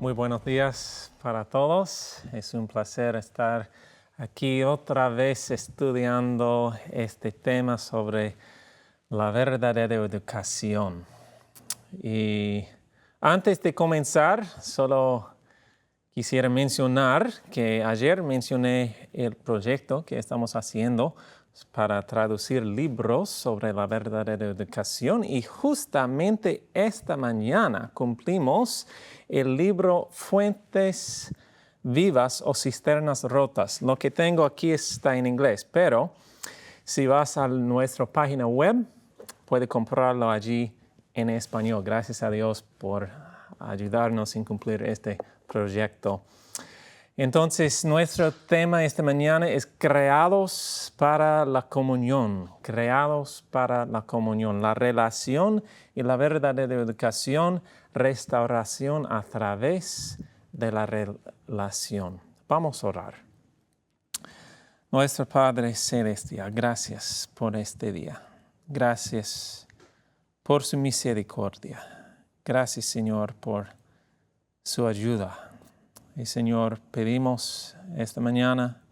Muy buenos días para todos. Es un placer estar aquí otra vez estudiando este tema sobre la verdadera educación. Y antes de comenzar, solo quisiera mencionar que ayer mencioné el proyecto que estamos haciendo para traducir libros sobre la verdadera educación y justamente esta mañana cumplimos el libro Fuentes Vivas o Cisternas Rotas. Lo que tengo aquí está en inglés, pero si vas a nuestra página web, puedes comprarlo allí en español. Gracias a Dios por ayudarnos en cumplir este proyecto. Entonces, nuestro tema esta mañana es creados para la comunión, creados para la comunión, la relación y la verdadera educación, restauración a través de la relación. Vamos a orar. Nuestro Padre Celestial, gracias por este día. Gracias por su misericordia. Gracias, Señor, por su ayuda. Y Señor, pedimos esta mañana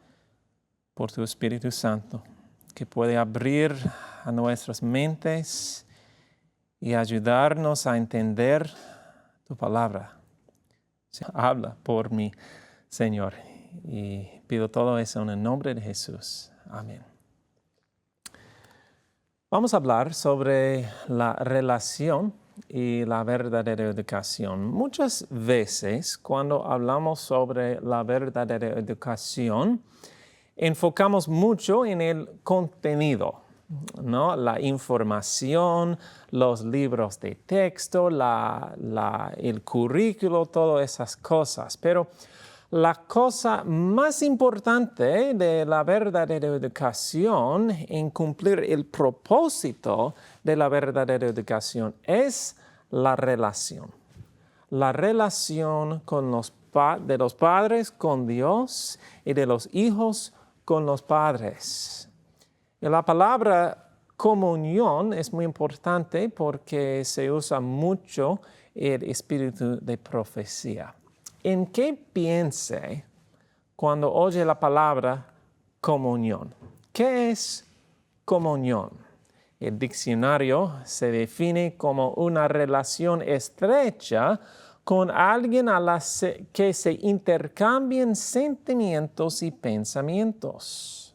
por tu Espíritu Santo que puede abrir a nuestras mentes y ayudarnos a entender tu palabra. Habla por mí, Señor, y pido todo eso en el nombre de Jesús. Amén. Vamos a hablar sobre la relación y la verdadera educación. Muchas veces cuando hablamos sobre la verdadera educación, enfocamos mucho en el contenido, ¿no? La información, los libros de texto, el currículo, todas esas cosas. Pero la cosa más importante de la verdadera educación en cumplir el propósito de la verdadera educación es la relación. La relación de los padres con Dios y de los hijos con los padres. Y la palabra comunión es muy importante porque se usa mucho el espíritu de profecía. ¿En qué piense cuando oye la palabra comunión? ¿Qué es comunión? El diccionario se define como una relación estrecha con alguien que se intercambian sentimientos y pensamientos.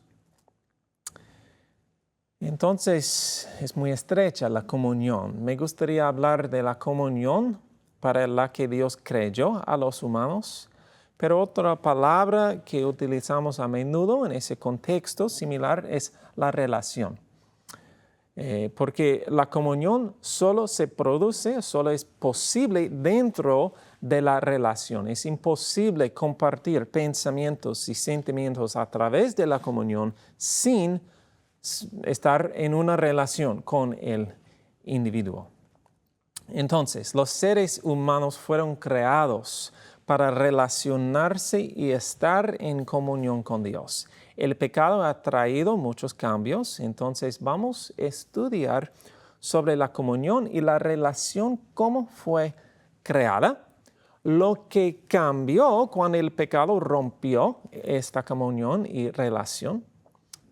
Entonces, es muy estrecha la comunión. Me gustaría hablar de la comunión para la que Dios creyó a los humanos, pero otra palabra que utilizamos a menudo en ese contexto similar es la relación. Porque la comunión solo es posible dentro de la relación. Es imposible compartir pensamientos y sentimientos a través de la comunión sin estar en una relación con el individuo. Entonces, los seres humanos fueron creados para relacionarse y estar en comunión con Dios. El pecado ha traído muchos cambios, entonces vamos a estudiar sobre la comunión y la relación, cómo fue creada, lo que cambió cuando el pecado rompió esta comunión y relación,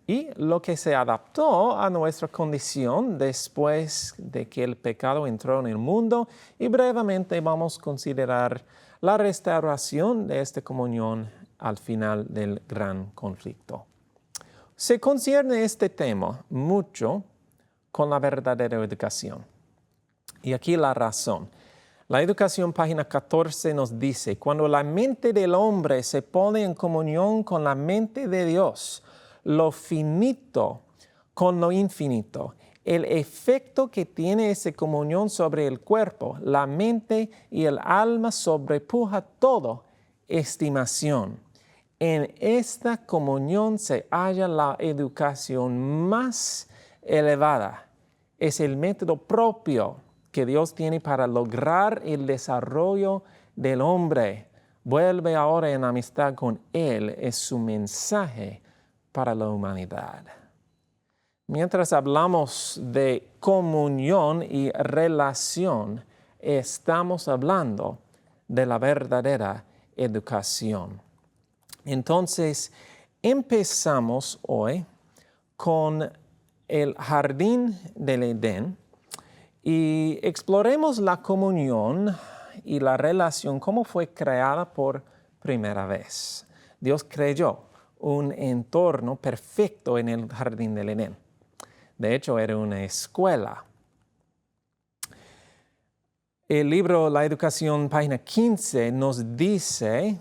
y lo que se adaptó a nuestra condición después de que el pecado entró en el mundo. Y brevemente vamos a considerar la restauración de esta comunión al final del gran conflicto. Se concierne este tema mucho con la verdadera educación. Y aquí la razón. La educación, página 14, nos dice: cuando la mente del hombre se pone en comunión con la mente de Dios, lo finito con lo infinito, el efecto que tiene esa comunión sobre el cuerpo, la mente y el alma sobrepuja toda estimación. En esta comunión se halla la educación más elevada. Es el método propio que Dios tiene para lograr el desarrollo del hombre. Vuelve ahora en amistad con Él. Es su mensaje para la humanidad. Mientras hablamos de comunión y relación, estamos hablando de la verdadera educación. Entonces, empezamos hoy con el jardín del Edén y exploremos la comunión y la relación, cómo fue creada por primera vez. Dios creó un entorno perfecto en el jardín del Edén. De hecho, era una escuela. El libro La Educación, página 15, nos dice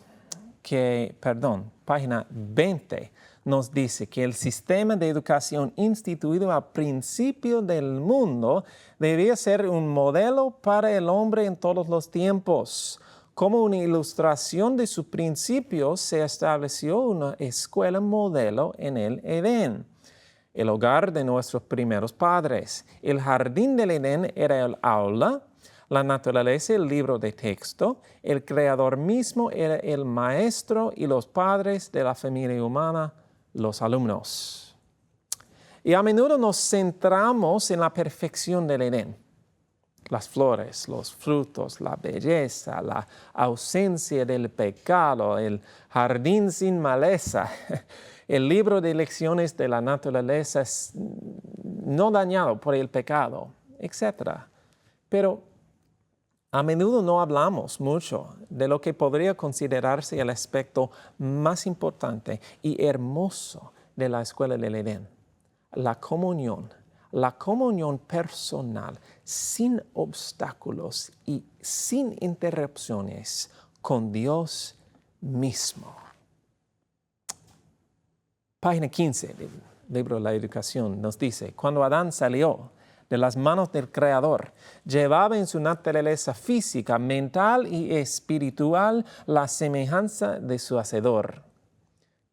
página 20, nos dice que el sistema de educación instituido al principio del mundo debía ser un modelo para el hombre en todos los tiempos. Como una ilustración de su principio, se estableció una escuela modelo en el Edén, el hogar de nuestros primeros padres. El jardín del Edén era el aula, la naturaleza el libro de texto, el creador mismo era el maestro y los padres de la familia humana, los alumnos. Y a menudo nos centramos en la perfección del Edén. Las flores, los frutos, la belleza, la ausencia del pecado, el jardín sin maleza, el libro de lecciones de la naturaleza no dañado por el pecado, etc. Pero a menudo no hablamos mucho de lo que podría considerarse el aspecto más importante y hermoso de la escuela del Edén, la comunión personal, sin obstáculos y sin interrupciones con Dios mismo. Página 15 del libro de la Educación nos dice, cuando Adán salió de las manos del Creador, llevaba en su naturaleza física, mental y espiritual la semejanza de su Hacedor.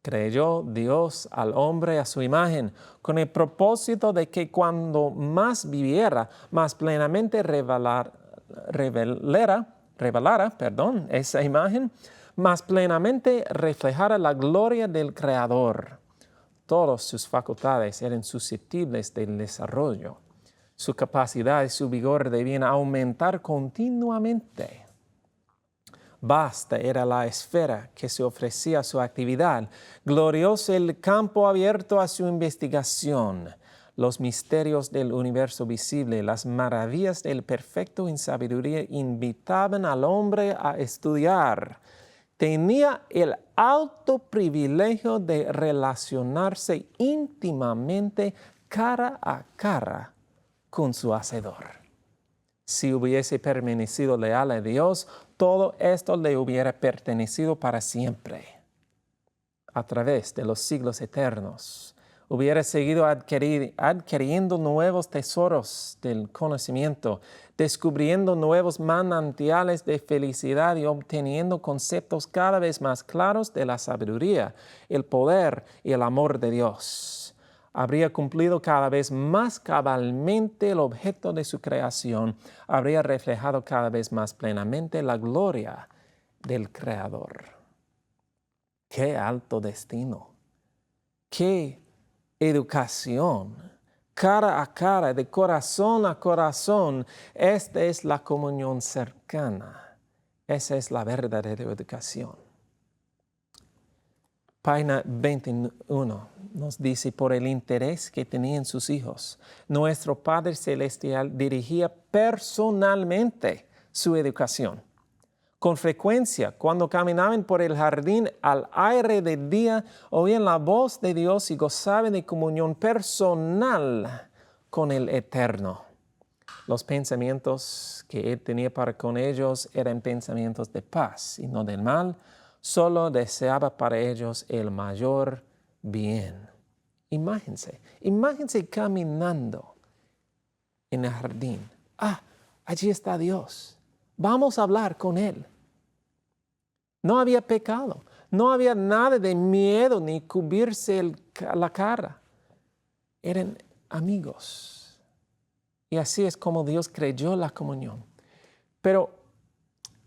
Creyó Dios al hombre a su imagen, con el propósito de que cuando más viviera, más plenamente revelara esa imagen, más plenamente reflejara la gloria del Creador. Todas sus facultades eran susceptibles del desarrollo. Su capacidad y su vigor debían aumentar continuamente. Vasta era la esfera que se ofrecía a su actividad, glorioso el campo abierto a su investigación. Los misterios del universo visible, las maravillas del perfecto en sabiduría invitaban al hombre a estudiar. Tenía el alto privilegio de relacionarse íntimamente cara a cara con su Hacedor. Si hubiese permanecido leal a Dios, todo esto le hubiera pertenecido para siempre. A través de los siglos eternos, hubiera seguido adquiriendo nuevos tesoros del conocimiento, descubriendo nuevos manantiales de felicidad y obteniendo conceptos cada vez más claros de la sabiduría, el poder y el amor de Dios. Habría cumplido cada vez más cabalmente el objeto de su creación, habría reflejado cada vez más plenamente la gloria del Creador. ¡Qué alto destino! ¡Qué educación! Cara a cara, de corazón a corazón, esta es la comunión cercana. Esa es la verdadera educación. Página 21 nos dice, por el interés que tenían sus hijos, nuestro Padre Celestial dirigía personalmente su educación. Con frecuencia, cuando caminaban por el jardín al aire del día, oían la voz de Dios y gozaban de comunión personal con el Eterno. Los pensamientos que Él tenía para con ellos eran pensamientos de paz y no del mal. Solo deseaba para ellos el mayor bien. Imagínense caminando en el jardín. Allí está Dios. Vamos a hablar con Él. No había pecado. No había nada de miedo ni cubrirse la cara. Eran amigos. Y así es como Dios creyó la comunión. Pero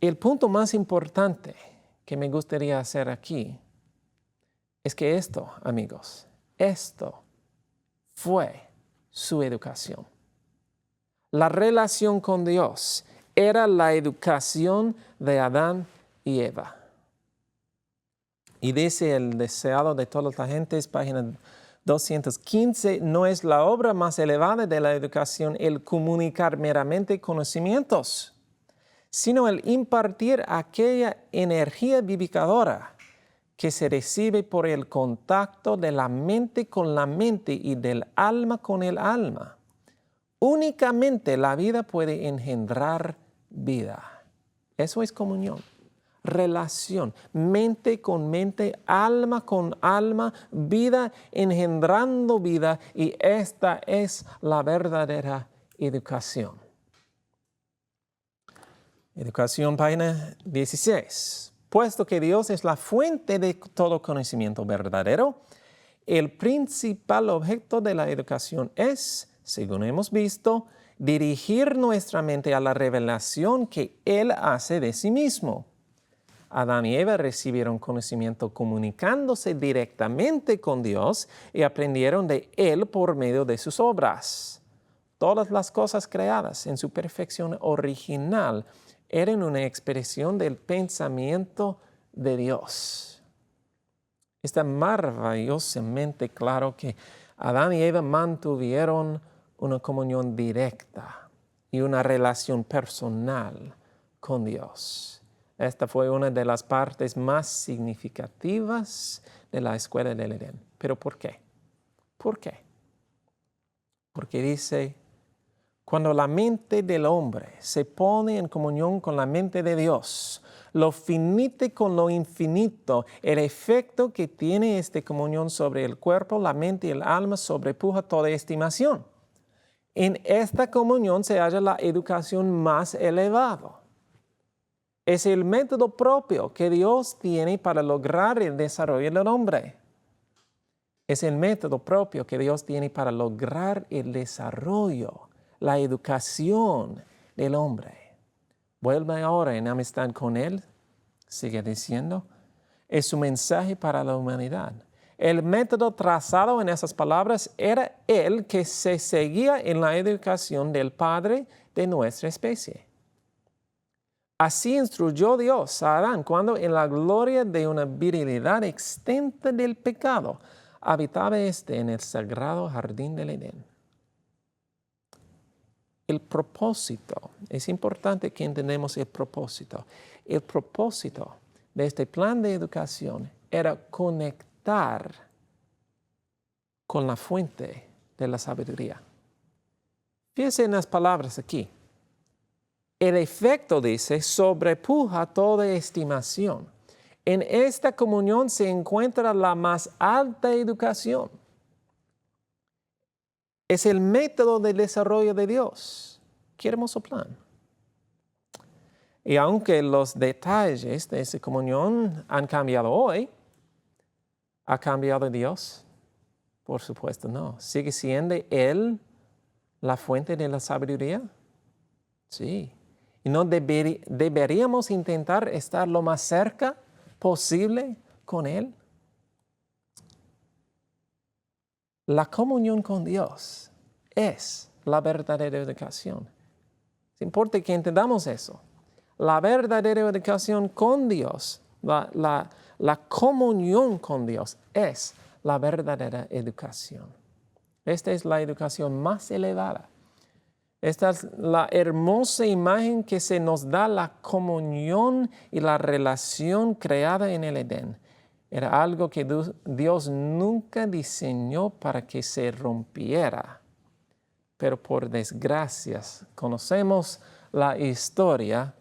el punto más importante que me gustaría hacer aquí es que esto, amigos, esto fue su educación. La relación con Dios era la educación de Adán y Eva. Y dice el deseado de todas las gentes, página 215, no es la obra más elevada de la educación el comunicar meramente conocimientos, sino el impartir aquella energía vivificadora que se recibe por el contacto de la mente con la mente y del alma con el alma. Únicamente la vida puede engendrar vida. Eso es comunión, relación, mente con mente, alma con alma, vida engendrando vida, y esta es la verdadera educación. Educación, página 16. Puesto que Dios es la fuente de todo conocimiento verdadero, el principal objeto de la educación es, según hemos visto, dirigir nuestra mente a la revelación que Él hace de sí mismo. Adán y Eva recibieron conocimiento comunicándose directamente con Dios y aprendieron de Él por medio de sus obras. Todas las cosas creadas en su perfección original eran una expresión del pensamiento de Dios. Está maravillosamente claro que Adán y Eva mantuvieron una comunión directa y una relación personal con Dios. Esta fue una de las partes más significativas de la escuela del Edén. ¿Pero por qué? ¿Por qué? Porque dice, cuando la mente del hombre se pone en comunión con la mente de Dios, lo finito con lo infinito, el efecto que tiene esta comunión sobre el cuerpo, la mente y el alma sobrepuja toda estimación. En esta comunión se halla la educación más elevada. Es el método propio que Dios tiene para lograr el desarrollo del hombre. Es el método propio que Dios tiene para lograr el desarrollo, la educación del hombre. Vuelve ahora en amistad con Él, sigue diciendo, es su mensaje para la humanidad. El método trazado en esas palabras era el que se seguía en la educación del Padre de nuestra especie. Así instruyó Dios a Adán cuando en la gloria de una virilidad extinta del pecado habitaba éste en el sagrado jardín del Edén. El propósito, es importante que entendamos el propósito. El propósito de este plan de educación era conectar con la fuente de la sabiduría. Fíjense en las palabras aquí. El efecto, dice, sobrepuja toda estimación. En esta comunión se encuentra la más alta educación. Es el método de desarrollo de Dios. Qué hermoso plan. Y aunque los detalles de esa comunión han cambiado hoy, ¿ha cambiado Dios? Por supuesto no. ¿Sigue siendo Él la fuente de la sabiduría? Sí. ¿Y no deberíamos intentar estar lo más cerca posible con Él? La comunión con Dios es la verdadera educación. Es importante que entendamos eso. La verdadera educación con Dios, la comunión con Dios es la verdadera educación. Esta es la educación más elevada. Esta es la hermosa imagen que se nos da la comunión y la relación creada en el Edén. Era algo que Dios nunca diseñó para que se rompiera. Pero por desgracia, conocemos la historia.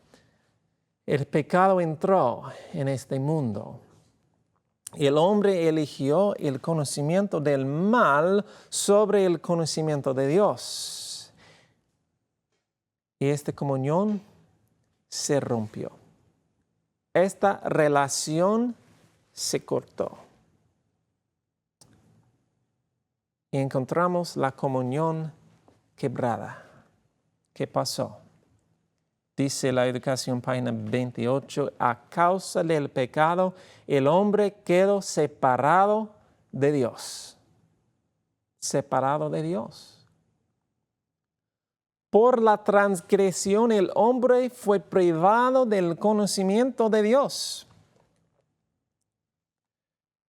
El pecado entró en este mundo. El hombre eligió el conocimiento del mal sobre el conocimiento de Dios. Y esta comunión se rompió. Esta relación se cortó. Y encontramos la comunión quebrada. ¿Qué pasó? Dice la educación, página 28, a causa del pecado, el hombre quedó separado de Dios. Separado de Dios. Por la transgresión el hombre fue privado del conocimiento de Dios.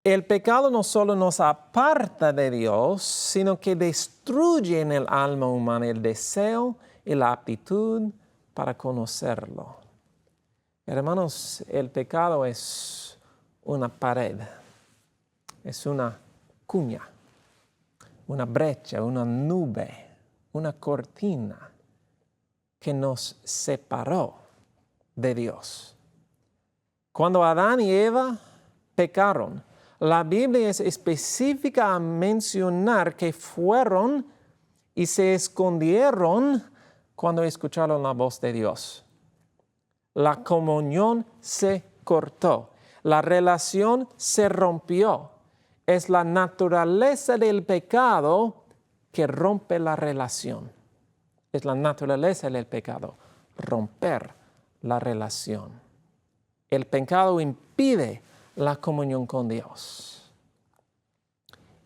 El pecado no solo nos aparta de Dios, sino que destruye en el alma humana el deseo y la aptitud para conocerlo. Hermanos, el pecado es una pared, es una cuña, una brecha, una nube, una cortina que nos separó de Dios. Cuando Adán y Eva pecaron, la Biblia es específica a mencionar que fueron y se escondieron cuando escucharon la voz de Dios. La comunión se cortó, la relación se rompió. Es la naturaleza del pecado que rompe la relación. Es la naturaleza del pecado, romper la relación. El pecado impide la comunión con Dios.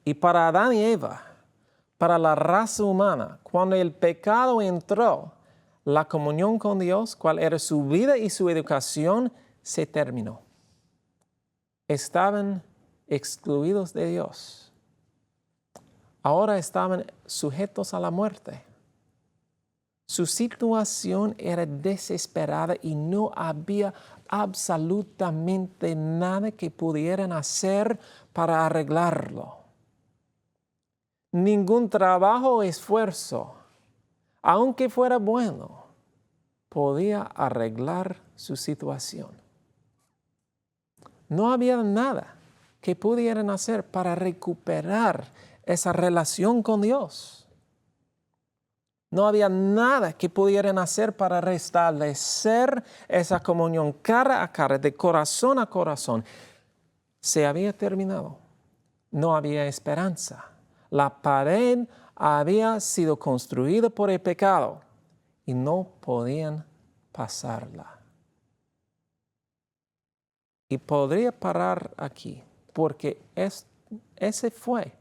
Y para Adán y Eva, para la raza humana, cuando el pecado entró, la comunión con Dios, cual era su vida y su educación, se terminó. Estaban excluidos de Dios. Ahora estaban sujetos a la muerte. Su situación era desesperada y no había absolutamente nada que pudieran hacer para arreglarlo. Ningún trabajo o esfuerzo, aunque fuera bueno, podía arreglar su situación. No había nada que pudieran hacer para recuperar esa relación con Dios. No había nada que pudieran hacer para restablecer esa comunión cara a cara, de corazón a corazón. Se había terminado. No había esperanza. La pared había sido construida por el pecado y no podían pasarla. Y podría parar aquí, porque ese fue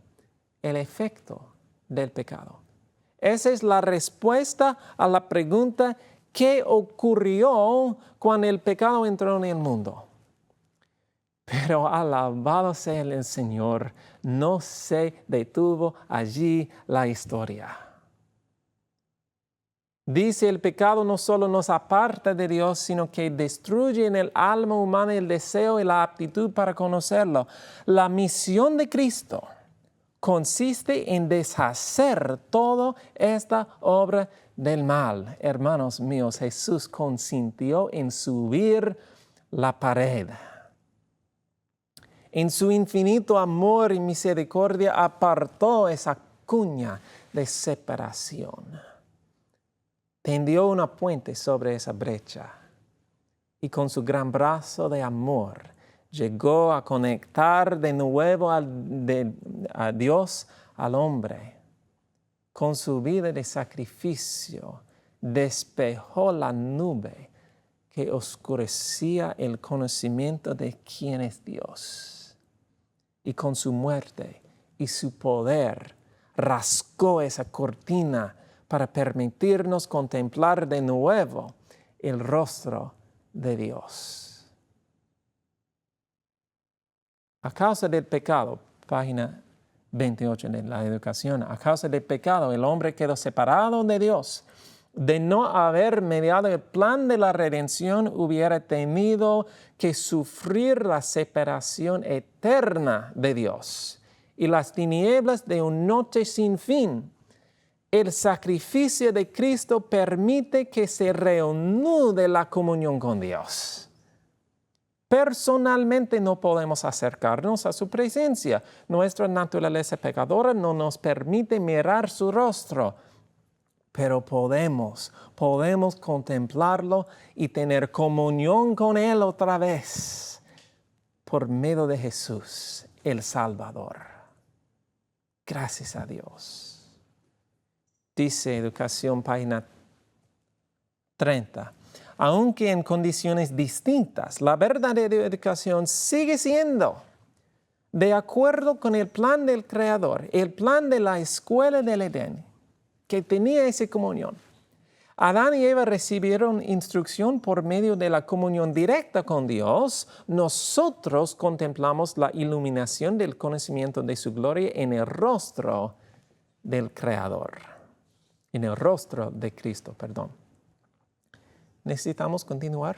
el efecto del pecado. Esa es la respuesta a la pregunta, ¿qué ocurrió cuando el pecado entró en el mundo? Pero alabado sea el Señor, no se detuvo allí la historia. Dice, el pecado no solo nos aparta de Dios, sino que destruye en el alma humana el deseo y la aptitud para conocerlo. La misión de Cristo consiste en deshacer toda esta obra del mal. Hermanos míos, Jesús consintió en subir la pared. En su infinito amor y misericordia apartó esa cuña de separación. Tendió una puente sobre esa brecha y con su gran brazo de amor llegó a conectar de nuevo a Dios al hombre. Con su vida de sacrificio despejó la nube que oscurecía el conocimiento de quién es Dios. Y con su muerte y su poder rasgó esa cortina para permitirnos contemplar de nuevo el rostro de Dios. A causa del pecado, página 28 de la educación, a causa del pecado el hombre quedó separado de Dios. De no haber mediado el plan de la redención, hubiera tenido que sufrir la separación eterna de Dios y las tinieblas de una noche sin fin. El sacrificio de Cristo permite que se reanude la comunión con Dios. Personalmente no podemos acercarnos a su presencia. Nuestra naturaleza pecadora no nos permite mirar su rostro. Pero podemos contemplarlo y tener comunión con Él otra vez por medio de Jesús, el Salvador. Gracias a Dios. Dice Educación, página 30. Aunque en condiciones distintas, la verdadera educación sigue siendo de acuerdo con el plan del Creador, el plan de la escuela del Edén, que tenía esa comunión. Adán y Eva recibieron instrucción por medio de la comunión directa con Dios. Nosotros contemplamos la iluminación del conocimiento de su gloria en el rostro del Creador, en el rostro de Cristo, perdón. ¿Necesitamos continuar?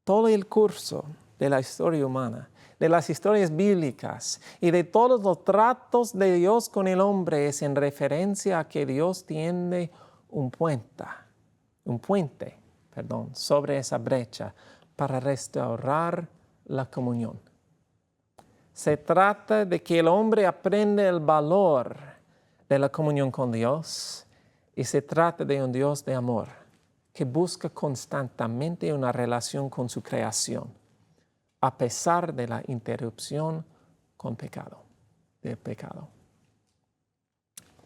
Todo el curso de la historia humana, de las historias bíblicas y de todos los tratos de Dios con el hombre es en referencia a que Dios tiene un puente, sobre esa brecha para restaurar la comunión. Se trata de que el hombre aprenda el valor de la comunión con Dios y se trata de un Dios de amor que busca constantemente una relación con su creación, a pesar de la interrupción del pecado.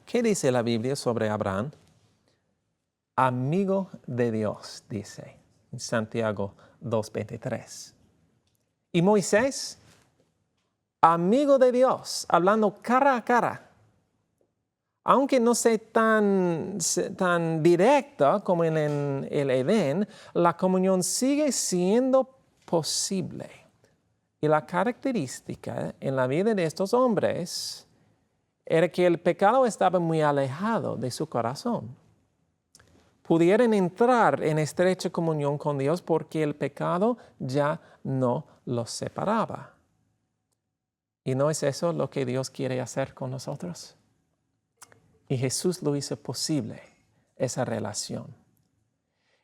¿Qué dice la Biblia sobre Abraham? Amigo de Dios, dice en Santiago 2:23. Y Moisés, amigo de Dios, hablando cara a cara. Aunque no sea tan directa como en el Edén, la comunión sigue siendo posible. Y la característica en la vida de estos hombres era que el pecado estaba muy alejado de su corazón. Pudieran entrar en estrecha comunión con Dios porque el pecado ya no los separaba. ¿Y no es eso lo que Dios quiere hacer con nosotros? Y Jesús lo hizo posible, esa relación.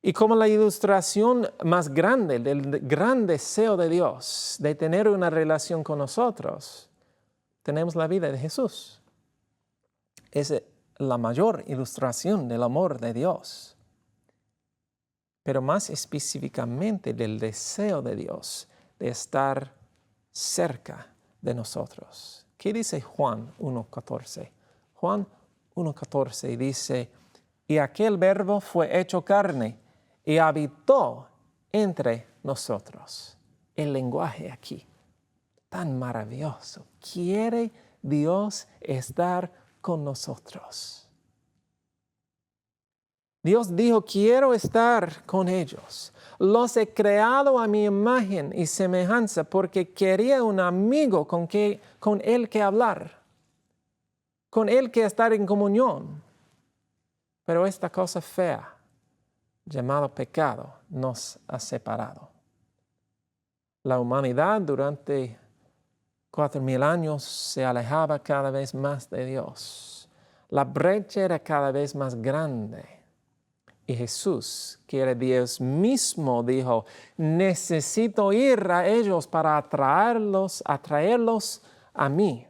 Y como la ilustración más grande del gran deseo de Dios de tener una relación con nosotros, tenemos la vida de Jesús. Es la mayor ilustración del amor de Dios. Pero más específicamente del deseo de Dios de estar cerca de nosotros. ¿Qué dice Juan 1:14? Juan 1:14 dice, y aquel verbo fue hecho carne y habitó entre nosotros. El lenguaje aquí, tan maravilloso. Quiere Dios estar con nosotros. Dios dijo, quiero estar con ellos. Los he creado a mi imagen y semejanza porque quería un amigo con él que hablar, con él que estar en comunión. Pero esta cosa fea, llamada pecado, nos ha separado. La humanidad durante 4,000 años se alejaba cada vez más de Dios. La brecha era cada vez más grande. Y Jesús, que era Dios mismo, dijo, necesito ir a ellos para atraerlos a mí.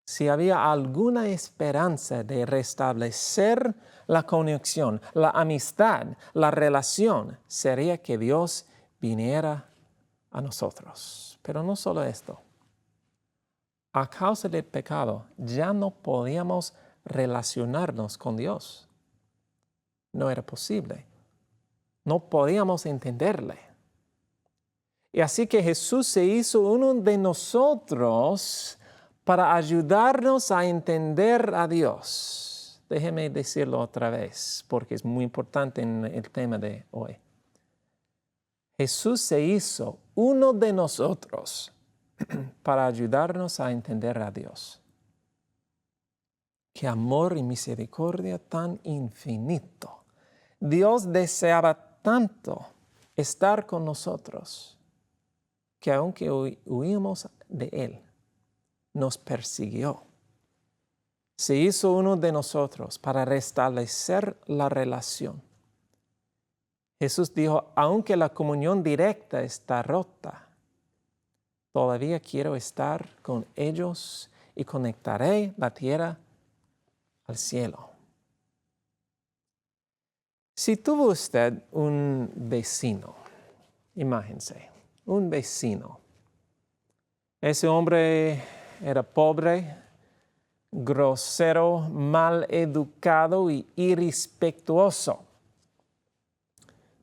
Si había alguna esperanza de restablecer la conexión, la amistad, la relación, sería que Dios viniera a nosotros. Pero no solo esto. A causa del pecado, ya no podíamos relacionarnos con Dios. No era posible. No podíamos entenderle. Y así que Jesús se hizo uno de nosotros para ayudarnos a entender a Dios. Déjeme decirlo otra vez, porque es muy importante en el tema de hoy. Jesús se hizo uno de nosotros para ayudarnos a entender a Dios. ¡Qué amor y misericordia tan infinito! Dios deseaba tanto estar con nosotros que aunque huimos de Él, nos persiguió. Se hizo uno de nosotros para restablecer la relación. Jesús dijo, aunque la comunión directa está rota, todavía quiero estar con ellos y conectaré la tierra al cielo. Si tuvo usted un vecino, imagínense, un vecino. Ese hombre era pobre, grosero, mal educado y irrespetuoso.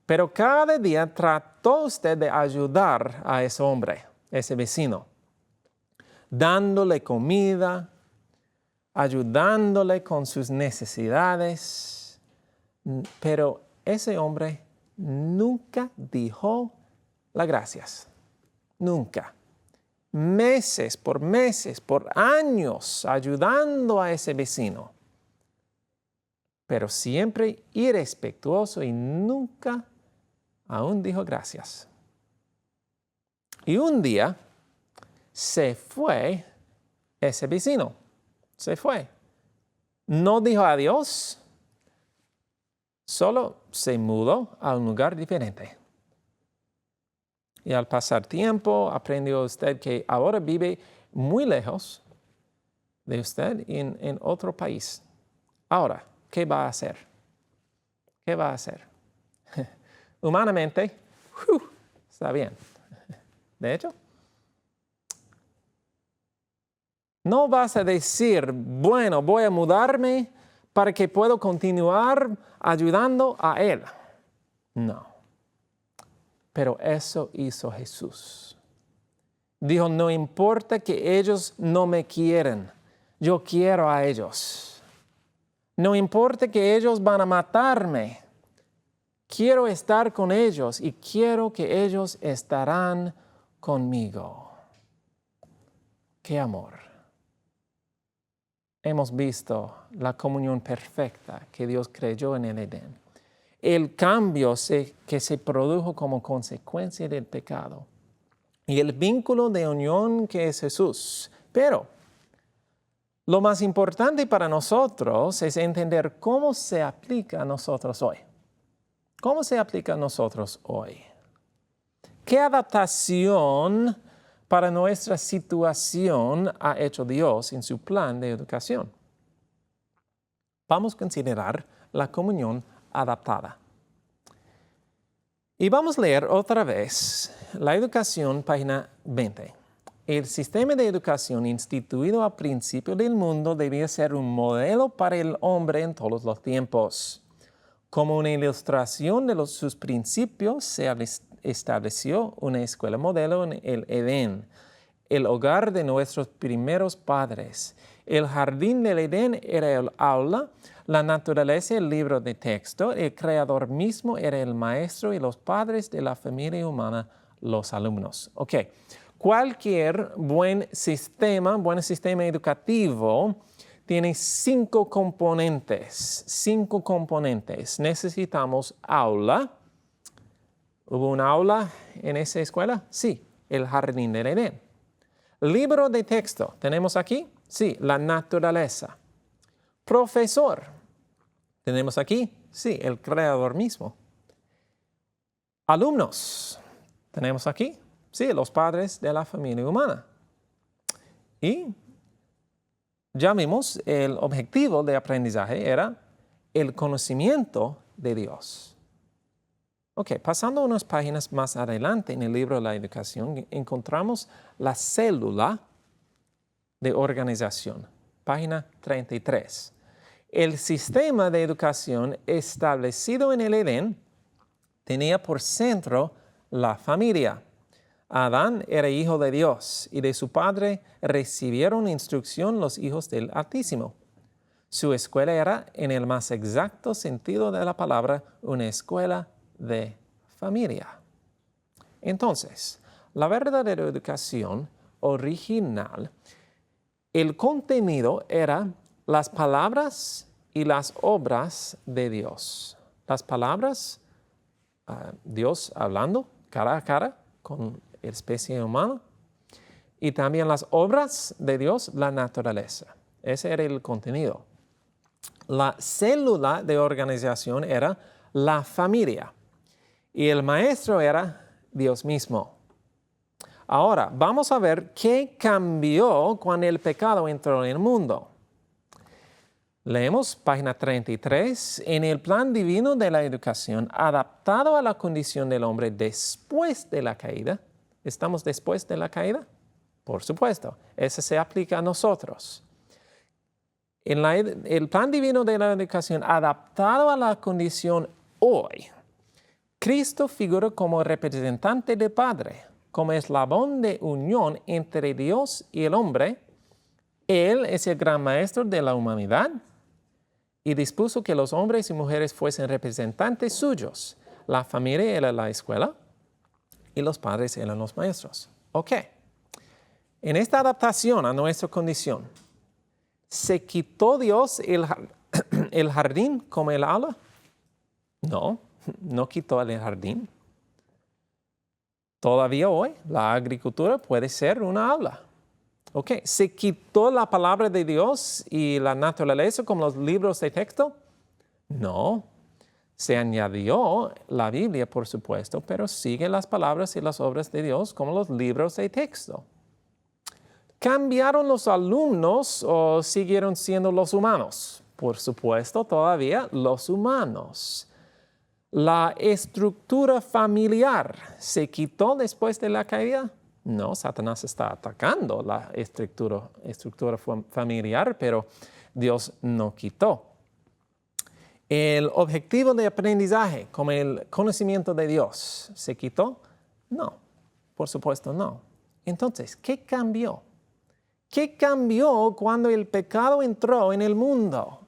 Pero cada día trató usted de ayudar a ese hombre, ese vecino, dándole comida, ayudándole con sus necesidades. Pero ese hombre nunca dijo las gracias. Nunca. Meses, por años, ayudando a ese vecino. Pero siempre irrespetuoso y nunca aún dijo gracias. Y un día se fue ese vecino. Se fue. No dijo adiós. Solo se mudó a un lugar diferente. Y al pasar tiempo, aprendió usted que ahora vive muy lejos de usted en otro país. Ahora, ¿qué va a hacer? ¿Qué va a hacer? Humanamente, está bien. De hecho, no vas a decir, bueno, voy a mudarme para que pueda continuar ayudando a él. No. Pero eso hizo Jesús. Dijo, no importa que ellos no me quieran, yo quiero a ellos. No importa que ellos van a matarme, quiero estar con ellos y quiero que ellos estarán conmigo. ¡Qué amor! Hemos visto la comunión perfecta que Dios creyó en el Edén. El cambio que se produjo como consecuencia del pecado. Y el vínculo de unión que es Jesús. Pero lo más importante para nosotros es entender cómo se aplica a nosotros hoy. ¿Cómo se aplica a nosotros hoy? ¿Qué adaptación para nuestra situación ha hecho Dios en su plan de educación? Vamos a considerar la comunión adaptada. Y vamos a leer otra vez la educación, página 20. El sistema de educación instituido al principio del mundo debía ser un modelo para el hombre en todos los tiempos. Como una ilustración de sus principios, se estableció una escuela modelo en el Edén, el hogar de nuestros primeros padres. El jardín del Edén era el aula, la naturaleza el libro de texto, el creador mismo era el maestro y los padres de la familia humana los alumnos. Ok, cualquier buen sistema educativo tiene 5 componentes. 5 componentes. Necesitamos aula. ¿Hubo un aula en esa escuela? Sí, el jardín del Edén. Libro de texto, ¿tenemos aquí? Sí, la naturaleza. Profesor, ¿tenemos aquí? Sí, el creador mismo. Alumnos, ¿tenemos aquí? Sí, los padres de la familia humana. Y ya vimos, el objetivo de aprendizaje era el conocimiento de Dios. Ok, pasando unas páginas más adelante en el libro de la educación, encontramos la célula de organización, página 33. El sistema de educación establecido en el Edén tenía por centro la familia. Adán era hijo de Dios y de su padre recibieron instrucción los hijos del Altísimo. Su escuela era, en el más exacto sentido de la palabra, una escuela de familia. Entonces, la verdadera educación original, el contenido era las palabras y las obras de Dios. Las palabras, Dios hablando cara a cara con la especie humana, y también las obras de Dios, la naturaleza. Ese era el contenido. La célula de organización era la familia y el maestro era Dios mismo. Ahora, vamos a ver qué cambió cuando el pecado entró en el mundo. Leemos página 33. En el plan divino de la educación, adaptado a la condición del hombre después de la caída. ¿Estamos después de la caída? Por supuesto. Eso se aplica a nosotros. En el plan divino de la educación, adaptado a la condición hoy, Cristo figura como representante del Padre, como eslabón de unión entre Dios y el hombre, Él es el gran maestro de la humanidad y dispuso que los hombres y mujeres fuesen representantes suyos. La familia era la escuela y los padres eran los maestros. Ok. En esta adaptación a nuestra condición, ¿se quitó Dios el jardín como el aula? No, no quitó el jardín. Todavía hoy la agricultura puede ser una aula. Ok, ¿se quitó la palabra de Dios y la naturaleza como los libros de texto? No. Se añadió la Biblia, por supuesto, pero siguen las palabras y las obras de Dios como los libros de texto. ¿Cambiaron los alumnos o siguieron siendo los humanos? Por supuesto, todavía los humanos. ¿La estructura familiar se quitó después de la caída? No, Satanás está atacando la estructura familiar, pero Dios no quitó. ¿El objetivo de aprendizaje, como el conocimiento de Dios, se quitó? No, por supuesto no. Entonces, ¿qué cambió? ¿Qué cambió cuando el pecado entró en el mundo?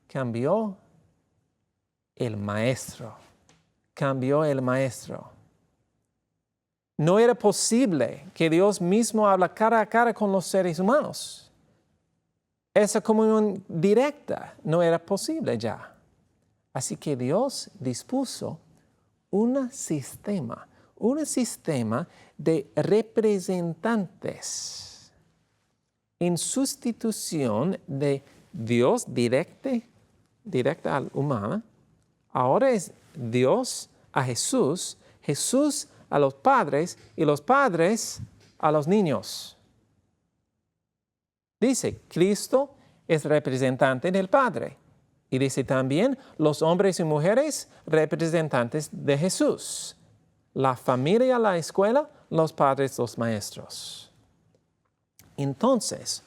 Cambió el maestro. Cambió el maestro. No era posible que Dios mismo habla cara a cara con los seres humanos. Esa comunión directa no era posible ya. Así que Dios dispuso un sistema de representantes en sustitución de Dios directa al humano. Ahora es Dios a Jesús, Jesús a los padres y los padres a los niños. Dice, Cristo es representante del Padre. Y dice también, los hombres y mujeres representantes de Jesús. La familia, la escuela, los padres, los maestros. Entonces,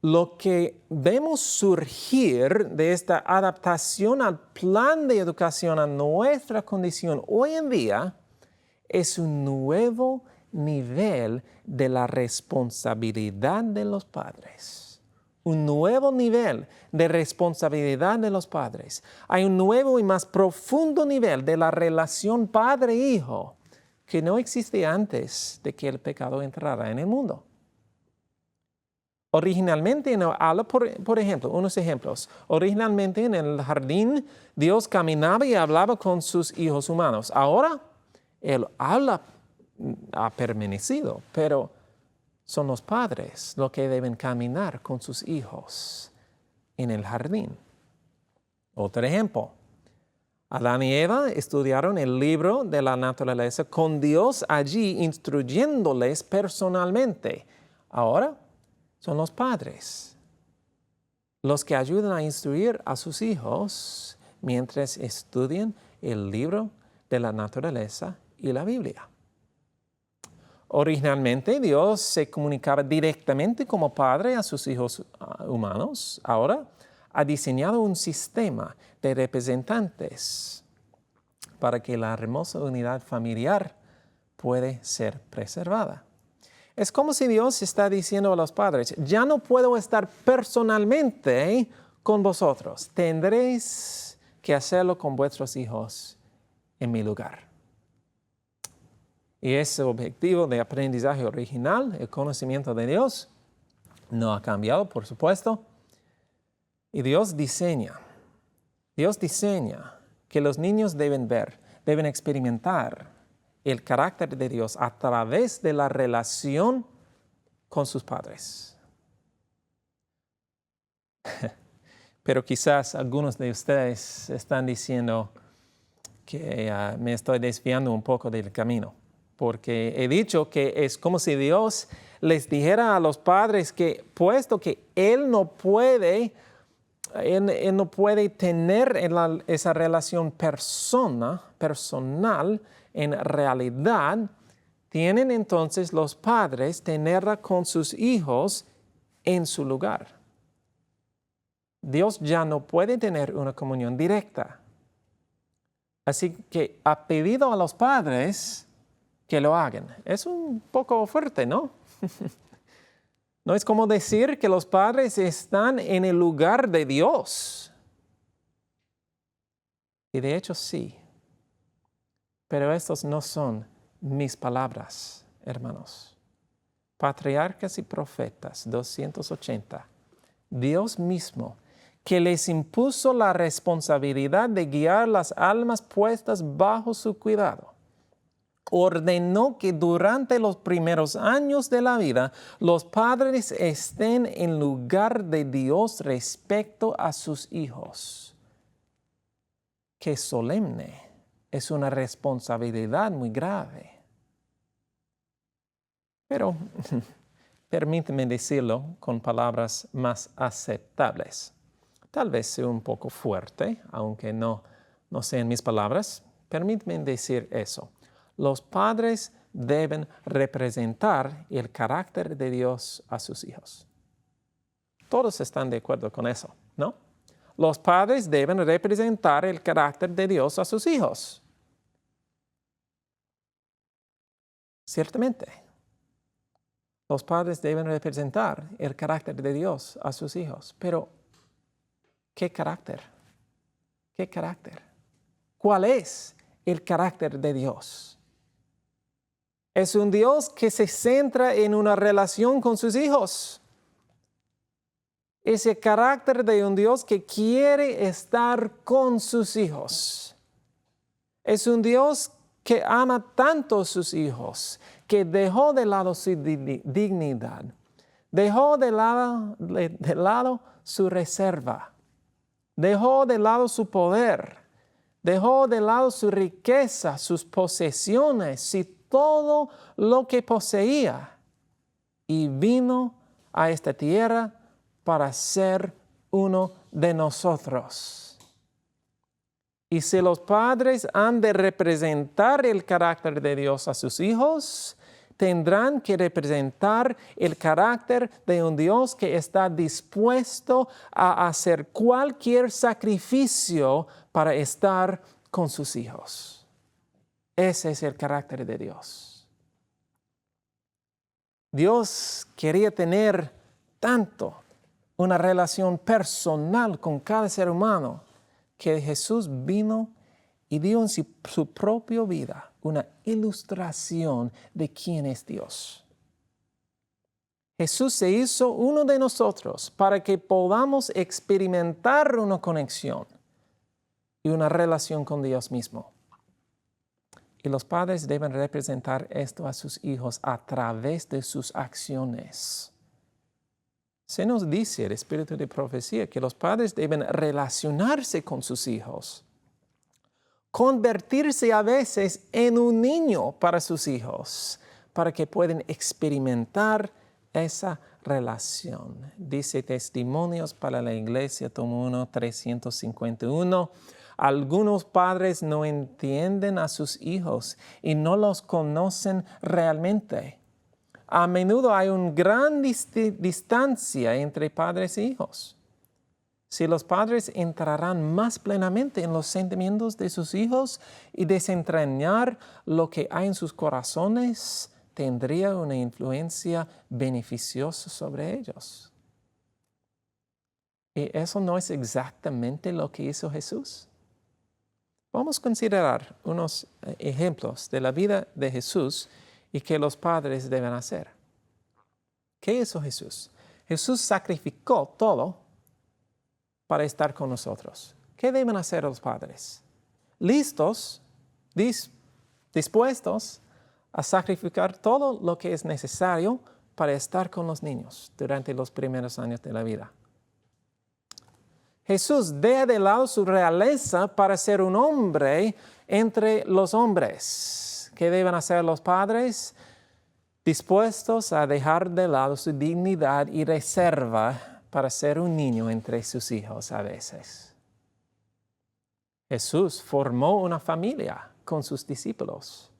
lo que vemos surgir de esta adaptación al plan de educación a nuestra condición hoy en día es un nuevo nivel de la responsabilidad de los padres. Un nuevo nivel de responsabilidad de los padres. Hay un nuevo y más profundo nivel de la relación padre-hijo que no existía antes de que el pecado entrara en el mundo. Originalmente, por ejemplo, unos ejemplos. Originalmente en el jardín, Dios caminaba y hablaba con sus hijos humanos. Ahora, Él habla, ha permanecido, pero son los padres los que deben caminar con sus hijos en el jardín. Otro ejemplo. Adán y Eva estudiaron el libro de la naturaleza con Dios allí instruyéndoles personalmente. Ahora son los padres los que ayudan a instruir a sus hijos mientras estudian el libro de la naturaleza y la Biblia. Originalmente Dios se comunicaba directamente como padre a sus hijos humanos. Ahora ha diseñado un sistema de representantes para que la hermosa unidad familiar pueda ser preservada. Es como si Dios está diciendo a los padres, ya no puedo estar personalmente con vosotros, tendréis que hacerlo con vuestros hijos en mi lugar. Y ese objetivo de aprendizaje original, el conocimiento de Dios, no ha cambiado, por supuesto. Y Dios diseña que los niños deben ver, deben experimentar el carácter de Dios a través de la relación con sus padres. Pero quizás algunos de ustedes están diciendo que me estoy desviando un poco del camino, porque he dicho que es como si Dios les dijera a los padres que, puesto que Él no puede tener esa relación personal, en realidad, tienen entonces los padres tenerla con sus hijos en su lugar. Dios ya no puede tener una comunión directa. Así que ha pedido a los padres que lo hagan. Es un poco fuerte, ¿no? No es como decir que los padres están en el lugar de Dios. Y de hecho sí. Pero estos no son mis palabras, hermanos. Patriarcas y Profetas, 280. Dios mismo, que les impuso la responsabilidad de guiar las almas puestas bajo su cuidado, ordenó que durante los primeros años de la vida los padres estén en lugar de Dios respecto a sus hijos. Qué solemne, es una responsabilidad muy grave. Pero permíteme decirlo con palabras más aceptables. Tal vez sea un poco fuerte, aunque no sean mis palabras. Permíteme decir eso. Los padres deben representar el carácter de Dios a sus hijos. Todos están de acuerdo con eso, ¿no? Los padres deben representar el carácter de Dios a sus hijos. Ciertamente. Los padres deben representar el carácter de Dios a sus hijos. Pero, ¿qué carácter? ¿Qué carácter? ¿Cuál es el carácter de Dios? Es un Dios que se centra en una relación con sus hijos. Es el carácter de un Dios que quiere estar con sus hijos. Es un Dios que ama tanto a sus hijos, que dejó de lado su dignidad, dejó de lado su reserva, dejó de lado su poder, dejó de lado su riqueza, sus posesiones y todo lo que poseía, y vino a esta tierra para ser uno de nosotros. Y si los padres han de representar el carácter de Dios a sus hijos, tendrán que representar el carácter de un Dios que está dispuesto a hacer cualquier sacrificio para estar con sus hijos. Ese es el carácter de Dios. Dios quería tener tanto una relación personal con cada ser humano, que Jesús vino y dio en su propia vida una ilustración de quién es Dios. Jesús se hizo uno de nosotros para que podamos experimentar una conexión y una relación con Dios mismo. Y los padres deben representar esto a sus hijos a través de sus acciones. Se nos dice el espíritu de profecía que los padres deben relacionarse con sus hijos, convertirse a veces en un niño para sus hijos, para que puedan experimentar esa relación. Dice Testimonios para la Iglesia, tomo 1, 351. Algunos padres no entienden a sus hijos y no los conocen realmente. A menudo hay una gran distancia entre padres e hijos. Si los padres entrarán más plenamente en los sentimientos de sus hijos y desentrañar lo que hay en sus corazones, tendría una influencia beneficiosa sobre ellos. ¿Y eso no es exactamente lo que hizo Jesús? Vamos a considerar unos ejemplos de la vida de Jesús y que los padres deben hacer. ¿Qué hizo Jesús? Jesús sacrificó todo para estar con nosotros. ¿Qué deben hacer los padres? Listos, dispuestos a sacrificar todo lo que es necesario para estar con los niños durante los primeros años de la vida. Jesús deja de lado su realeza para ser un hombre entre los hombres. ¿Qué deben hacer los padres? Dispuestos a dejar de lado su dignidad y reserva para ser un niño entre sus hijos a veces. Jesús formó una familia con sus discípulos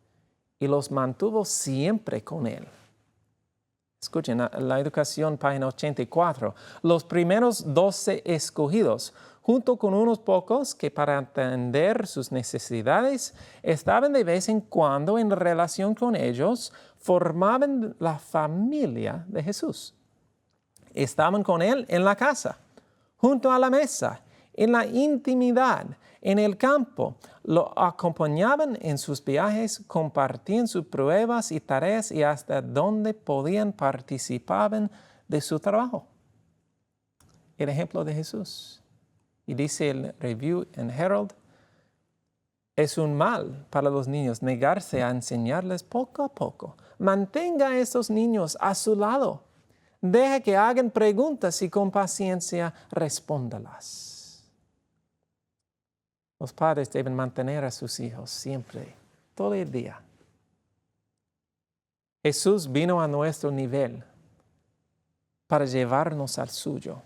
y los mantuvo siempre con él. Escuchen, la educación, página 84. Los primeros 12 escogidos, junto con unos pocos que para atender sus necesidades estaban de vez en cuando en relación con ellos, formaban la familia de Jesús. Estaban con Él en la casa, junto a la mesa, en la intimidad, en el campo. Lo acompañaban en sus viajes, compartían sus pruebas y tareas y hasta donde podían participaban de su trabajo. El ejemplo de Jesús. Y dice el Review and Herald, es un mal para los niños negarse a enseñarles poco a poco. Mantenga a esos niños a su lado. Deje que hagan preguntas y con paciencia respóndalas. Los padres deben mantener a sus hijos siempre, todo el día. Jesús vino a nuestro nivel para llevarnos al suyo.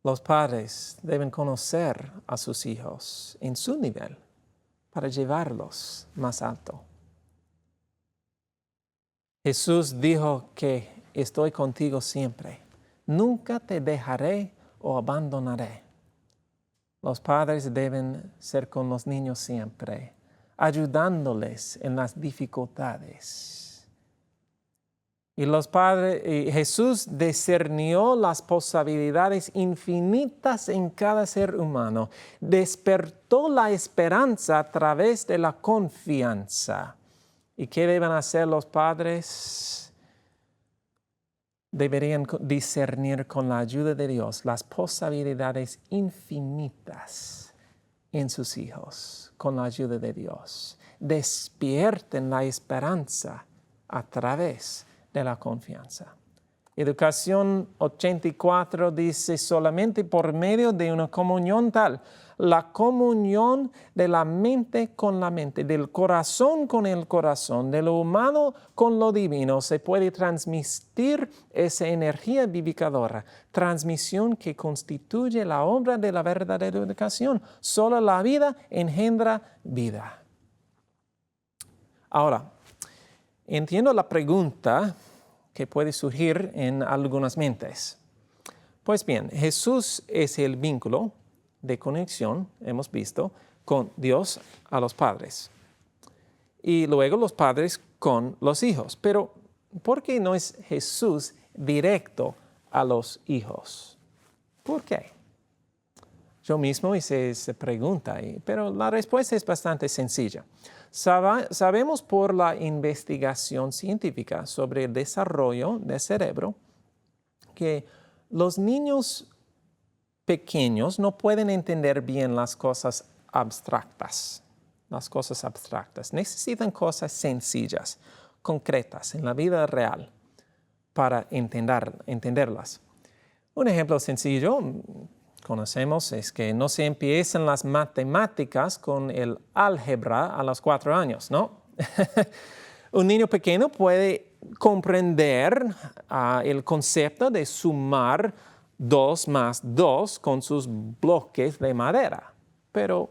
Los padres deben conocer a sus hijos en su nivel para llevarlos más alto. Jesús dijo que estoy contigo siempre. Nunca te dejaré o abandonaré. Los padres deben ser con los niños siempre, ayudándoles en las dificultades. Y Jesús discernió las posibilidades infinitas en cada ser humano. Despertó la esperanza a través de la confianza. ¿Y qué deben hacer los padres? Deberían discernir con la ayuda de Dios las posibilidades infinitas en sus hijos, con la ayuda de Dios. Despierten la esperanza a través de la confianza. Educación 84 dice, solamente por medio de una comunión tal, la comunión de la mente con la mente, del corazón con el corazón, de lo humano con lo divino, se puede transmitir esa energía vivificadora, transmisión que constituye la obra de la verdadera educación. Solo la vida engendra vida. Ahora, entiendo la pregunta que puede surgir en algunas mentes. Pues bien, Jesús es el vínculo de conexión, hemos visto, con Dios a los padres. Y luego los padres con los hijos. Pero, ¿por qué no es Jesús directo a los hijos? ¿Por qué? Yo mismo hice esa pregunta, pero la respuesta es bastante sencilla. Sabemos por la investigación científica sobre el desarrollo del cerebro que los niños pequeños no pueden entender bien las cosas abstractas. Necesitan cosas sencillas, concretas, en la vida real para entenderlas. Un ejemplo sencillo conocemos es que no se empiezan las matemáticas con el álgebra a los 4 años, ¿no? Un niño pequeño puede comprender el concepto de sumar 2 más 2 con sus bloques de madera, pero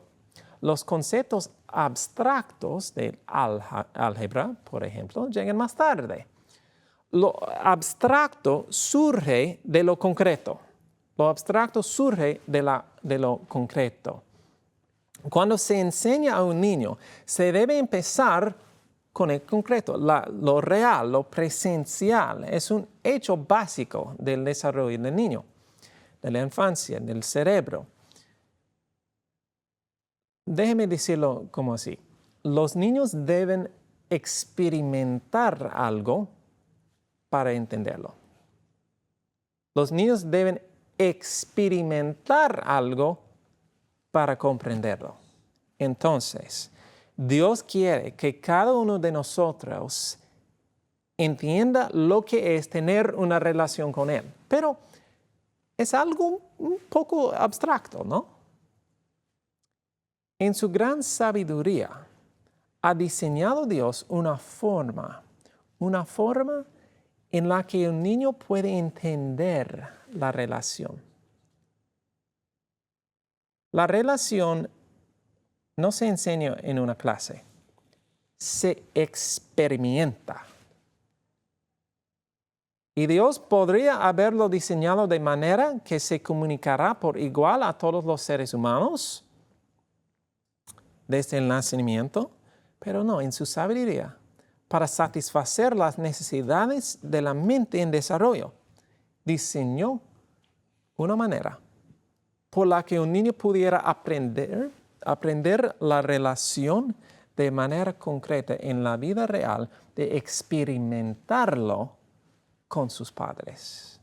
los conceptos abstractos del álgebra, por ejemplo, llegan más tarde. Lo abstracto surge de lo concreto. Lo abstracto surge de lo concreto. Cuando se enseña a un niño, se debe empezar con el concreto. Lo real, lo presencial, es un hecho básico del desarrollo del niño, de la infancia, del cerebro. Déjeme decirlo como así. Los niños deben experimentar algo para entenderlo. Los niños deben experimentar algo para comprenderlo. Entonces, Dios quiere que cada uno de nosotros entienda lo que es tener una relación con Él. Pero es algo un poco abstracto, ¿no? En su gran sabiduría, ha diseñado Dios una forma en la que un niño puede entender la relación. La relación no se enseña en una clase, se experimenta. Y Dios podría haberlo diseñado de manera que se comunicará por igual a todos los seres humanos desde el nacimiento, pero no, en su sabiduría para satisfacer las necesidades de la mente en desarrollo. Diseñó una manera por la que un niño pudiera aprender la relación de manera concreta en la vida real, de experimentarlo con sus padres.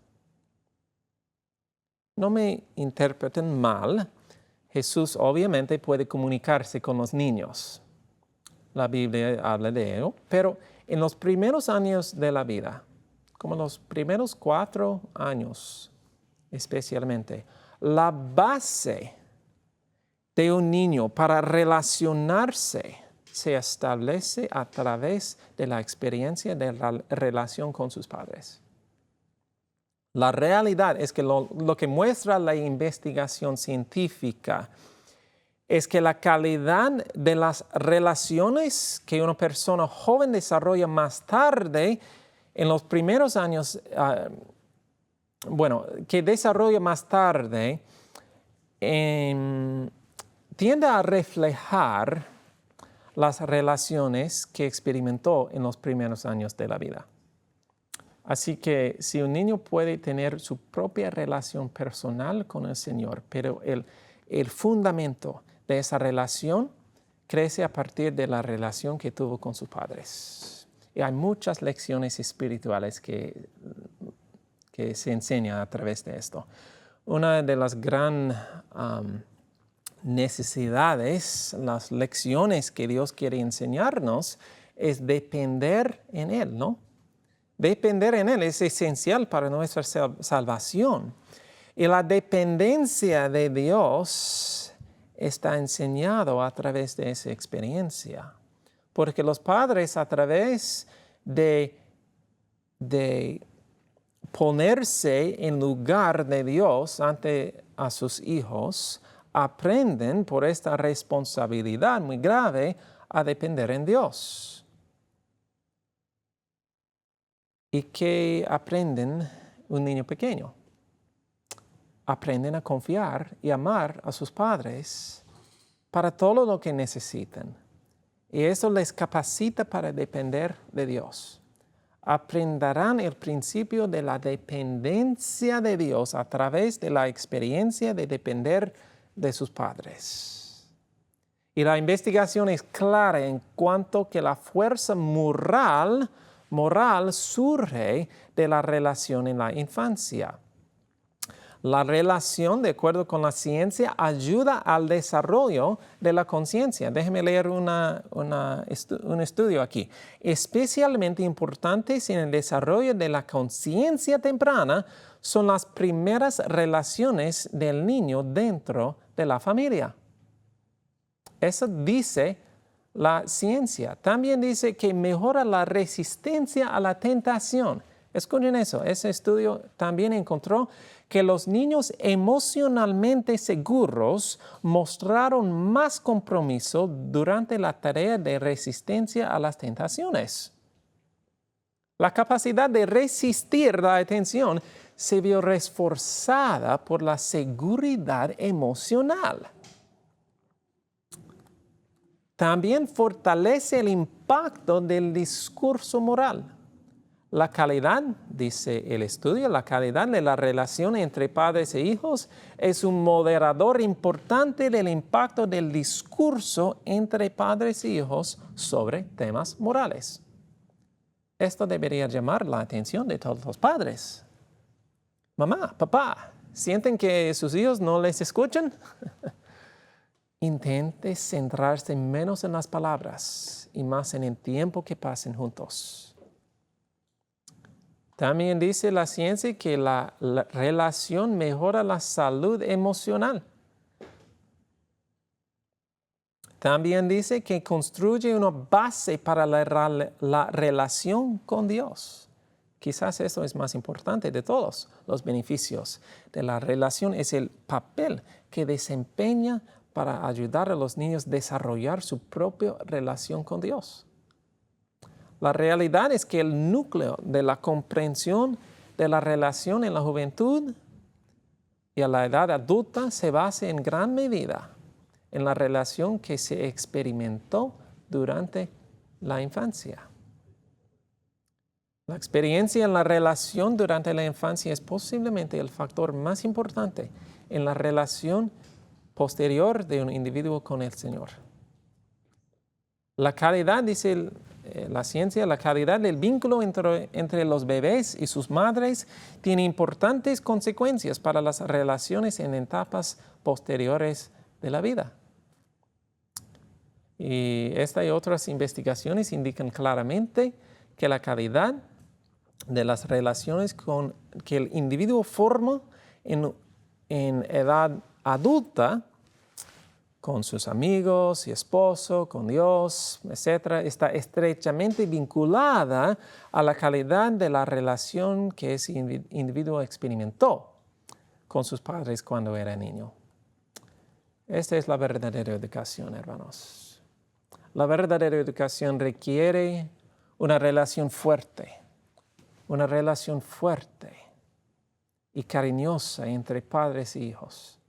No me interpreten mal, Jesús obviamente puede comunicarse con los niños. La Biblia habla de ello, pero en los primeros años de la vida, como los primeros 4 años especialmente, la base de un niño para relacionarse se establece a través de la experiencia de la relación con sus padres. La realidad es que lo que muestra la investigación científica es que la calidad de las relaciones que una persona joven desarrolla más tarde, en los primeros años, que desarrolla más tarde, tiende a reflejar las relaciones que experimentó en los primeros años de la vida. Así que si un niño puede tener su propia relación personal con el Señor, pero el fundamento de esa relación crece a partir de la relación que tuvo con sus padres. Y hay muchas lecciones espirituales que se enseñan a través de esto. Una de las grandes necesidades, las lecciones que Dios quiere enseñarnos es depender en Él, ¿no? Depender en Él es esencial para nuestra salvación. Y la dependencia de Dios está enseñado a través de esa experiencia. Porque los padres, a través de ponerse en lugar de Dios ante a sus hijos, aprenden por esta responsabilidad muy grave a depender en Dios. ¿Y qué aprenden un niño pequeño? Aprenden a confiar y amar a sus padres para todo lo que necesitan. Y eso les capacita para depender de Dios. Aprenderán el principio de la dependencia de Dios a través de la experiencia de depender de sus padres. Y la investigación es clara en cuanto que la fuerza moral surge de la relación en la infancia. La relación, de acuerdo con la ciencia, ayuda al desarrollo de la conciencia. Déjeme leer un estudio aquí. Especialmente importantes en el desarrollo de la conciencia temprana son las primeras relaciones del niño dentro de la familia. Eso dice la ciencia. También dice que mejora la resistencia a la tentación. Escuchen eso, ese estudio también encontró que los niños emocionalmente seguros mostraron más compromiso durante la tarea de resistencia a las tentaciones. La capacidad de resistir la tentación se vio reforzada por la seguridad emocional. También fortalece el impacto del discurso moral. La calidad, dice el estudio, la calidad de la relación entre padres e hijos es un moderador importante del impacto del discurso entre padres e hijos sobre temas morales. Esto debería llamar la atención de todos los padres. Mamá, papá, ¿sienten que sus hijos no les escuchan? Intente centrarse menos en las palabras y más en el tiempo que pasen juntos. También dice la ciencia que la relación mejora la salud emocional. También dice que construye una base para la relación con Dios. Quizás eso es más importante de todos los beneficios de la relación, es el papel que desempeña para ayudar a los niños a desarrollar su propia relación con Dios. La realidad es que el núcleo de la comprensión de la relación en la juventud y a la edad adulta se basa en gran medida en la relación que se experimentó durante la infancia. La experiencia en la relación durante la infancia es posiblemente el factor más importante en la relación posterior de un individuo con el Señor. La calidad, dice la ciencia, la calidad del vínculo entre los bebés y sus madres tiene importantes consecuencias para las relaciones en etapas posteriores de la vida. Y esta y otras investigaciones indican claramente que la calidad de las relaciones que el individuo forma en edad adulta con sus amigos y esposo, con Dios, etc., está estrechamente vinculada a la calidad de la relación que ese individuo experimentó con sus padres cuando era niño. Esta es la verdadera educación, hermanos. La verdadera educación requiere una relación fuerte y cariñosa entre padres e hijos,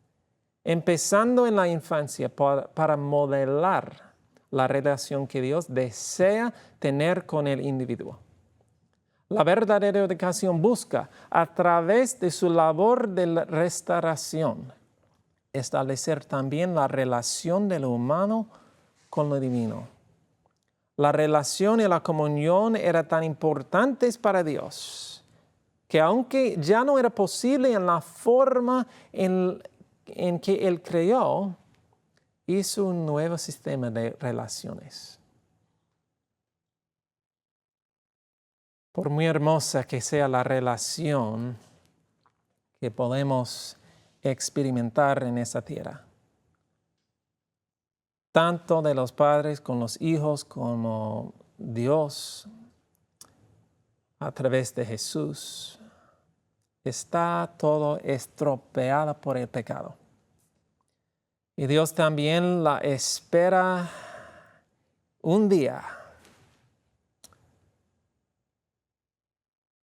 empezando en la infancia para modelar la relación que Dios desea tener con el individuo. La verdadera educación busca, a través de su labor de la restauración, establecer también la relación de lo humano con lo divino. La relación y la comunión eran tan importantes para Dios que aunque ya no era posible en la forma en que Él creó, hizo un nuevo sistema de relaciones. Por muy hermosa que sea la relación que podemos experimentar en esta tierra, tanto de los padres con los hijos como Dios a través de Jesús, está todo estropeado por el pecado. Y Dios también la espera un día.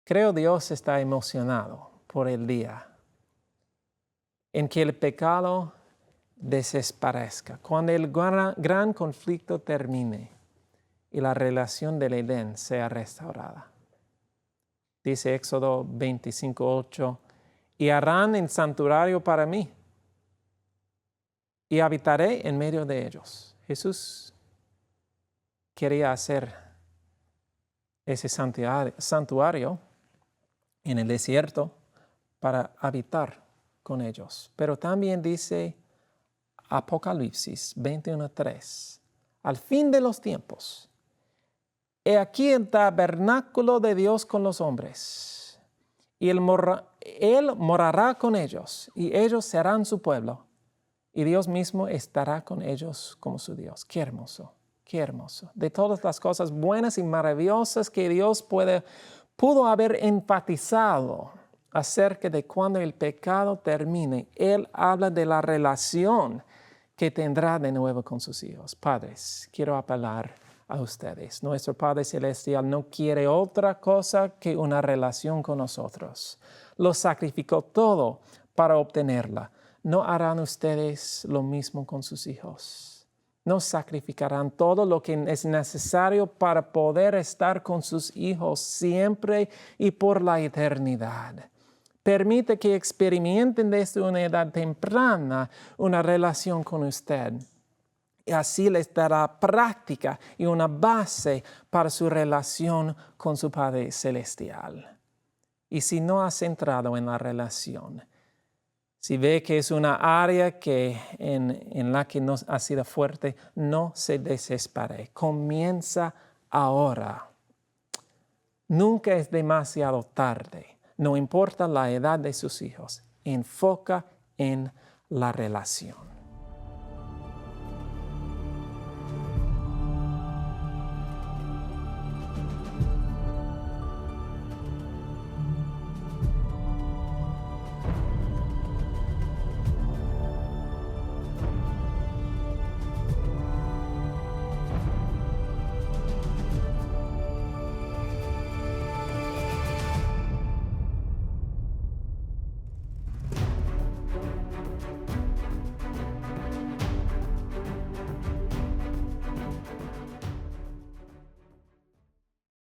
Creo Dios está emocionado por el día en que el pecado desaparezca, cuando el gran conflicto termine y la relación del Edén sea restaurada. Dice Éxodo 25:8, y harán el santuario para mí, y habitaré en medio de ellos. Jesús quería hacer ese santuario en el desierto para habitar con ellos. Pero también dice Apocalipsis 21:3, al fin de los tiempos, he aquí el tabernáculo de Dios con los hombres, y Él morará con ellos, y ellos serán su pueblo, y Dios mismo estará con ellos como su Dios. Qué hermoso, qué hermoso. De todas las cosas buenas y maravillosas que Dios pudo haber enfatizado acerca de cuando el pecado termine, Él habla de la relación que tendrá de nuevo con sus hijos. Padres, quiero apelar a ustedes. Nuestro Padre Celestial no quiere otra cosa que una relación con nosotros. Lo sacrificó todo para obtenerla. ¿No harán ustedes lo mismo con sus hijos? ¿No sacrificarán todo lo que es necesario para poder estar con sus hijos siempre y por la eternidad? Permite que experimenten desde una edad temprana una relación con usted. Y así les dará práctica y una base para su relación con su Padre Celestial. Y si no has entrado en la relación, si ve que es una área en la que no ha sido fuerte, no se desespere. Comienza ahora. Nunca es demasiado tarde. No importa la edad de sus hijos. Enfoca en la relación.